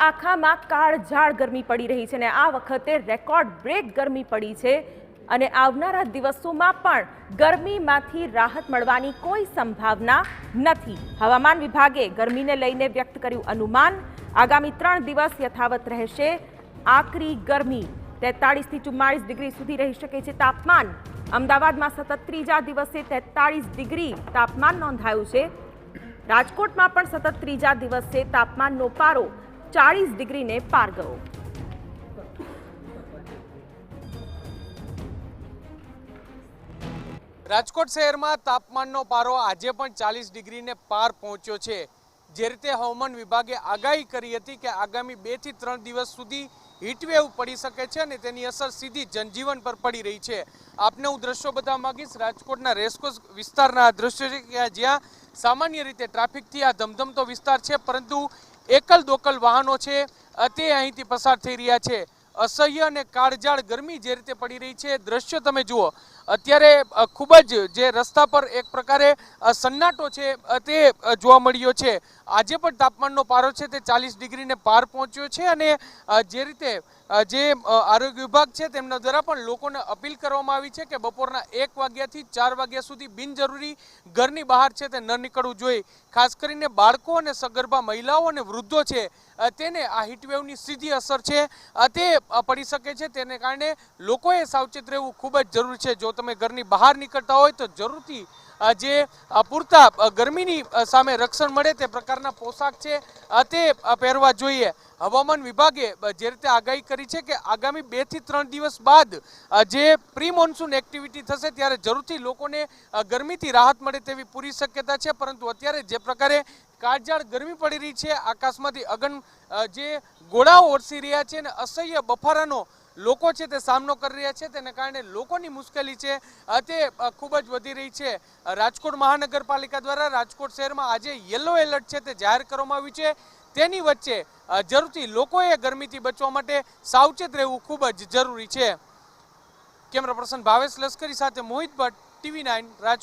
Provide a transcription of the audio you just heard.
આખામાં કાળઝાળ ગરમી પડી રહી છે અને આ વખતે રેકોર્ડ બ્રેક ગરમી પડી છે અને આવનારા દિવસોમાં પણ ગરમીમાંથી રાહત મળવાની કોઈ સંભાવના નથી। હવામાન વિભાગે ગરમીને લઈને વ્યક્ત કર્યું અનુમાન। આગામી 3 દિવસ યથાવત રહેશે આકરી ગરમી। 43 થી 44 ડિગ્રી સુધી રહી શકે છે તાપમાન। અમદાવાદમાં સતત ત્રીજા દિવસે 43 ડિગ્રી તાપમાન નોંધાયું છે। રાજકોટમાં પણ સતત ત્રીજા દિવસે તાપમાનનો પારો 40 ડિગ્રીને પાર ગયો। રાજકોટ શહેરમાં તાપમાનનો પારો આજે પણ 40 ડિગ્રીને પાર પહોંચ્યો છે। જે રીતે હવામાન વિભાગે આગાહી કરી હતી કે આગામી 2 થી 3 દિવસ સુધી હીટવેવ પડી શકે છે અને તેની અસર સીધી જનજીવન પર પડી રહી છે। આપને હું દ્રશ્યો બતાવવા માંગીશ। રાજકોટના રેસકોર્સ વિસ્તારના આ દ્રશ્યો છે કે જ્યાં સામાન્ય રીતે ટ્રાફિકથી આ ધમધમતો વિસ્તાર છે, પરંતુ એકલ દોકલ વાહનો છે તે અહીંથી પસાર થઈ રહ્યા છે। અસહ્ય અને કાળઝાળ ગરમી જે રીતે પડી રહી છે, દ્રશ્યો તમે જુઓ। અત્યારે ખૂબ જ જે રસ્તા પર એક પ્રકારે સન્નાટો છે તે જોવા મળ્યો છે। આજે પણ તાપમાનનો પારો છે તે 40 ડિગ્રીને પાર પહોંચ્યો છે અને જે રીતે જે આરોગ્ય વિભાગ છે તેમના દ્વારા પણ લોકોને અપીલ કરવામાં આવી છે કે બપોરના 1 વાગ્યાથી 4 વાગ્યા સુધી બિનજરૂરી ઘરની બહાર છે તે ન નીકળવું જોઈએ। ખાસ કરીને બાળકો અને સગર્ભા મહિલાઓ અને વૃદ્ધો છે તેને આ હીટવેવની સીધી અસર છે તે પડી શકે છે। તેને કારણે લોકોએ સાવચેત રહેવું ખૂબ જ જરૂરી છે। જો તમે ઘરની બહાર નીકળતા હોય તો જરૂરથી જે પૂરતા ગરમીની સામે રક્ષણ મળે તે પ્રકારના પોશાક છે તે પહેરવા જોઈએ। હવામાન વિભાગે જે રીતે આગાહી કરી છે કે આગામી 2 થી 3 દિવસ બાદ જે પ્રી મોન્સૂન એક્ટિવિટી થશે ત્યારે જરૂરથી લોકોને ગરમીથી રાહત મળે તેવી પૂરી શક્યતા છે। પરંતુ અત્યારે જે પ્રકારે કાળઝાળ ગરમી પડી રહી છે, આકાશમાંથી અગન જે ગોળાઓ વરસી રહ્યા છે અને અસહ્ય બફારાનો લોકો છે તે સામનો કરી રહ્યા છે, તેને કારણે લોકોની મુશ્કેલી છે તે ખૂબ જ વધી રહી છે। રાજકોટ મહાનગરપાલિકા દ્વારા રાજકોટ શહેરમાં આજે યલો એલર્ટ છે તે જાહેર કરવામાં આવ્યું છે। તેની વચ્ચે જરૂરથી લોકોએ ગરમીથી બચવા માટે સાવચેત રહેવું ખૂબ જ જરૂરી છે। કેમેરા પર્સન ભાવેશ લશ્કરી સાથે મોહિત ભટ્ટ, TV9 રાજકોટ।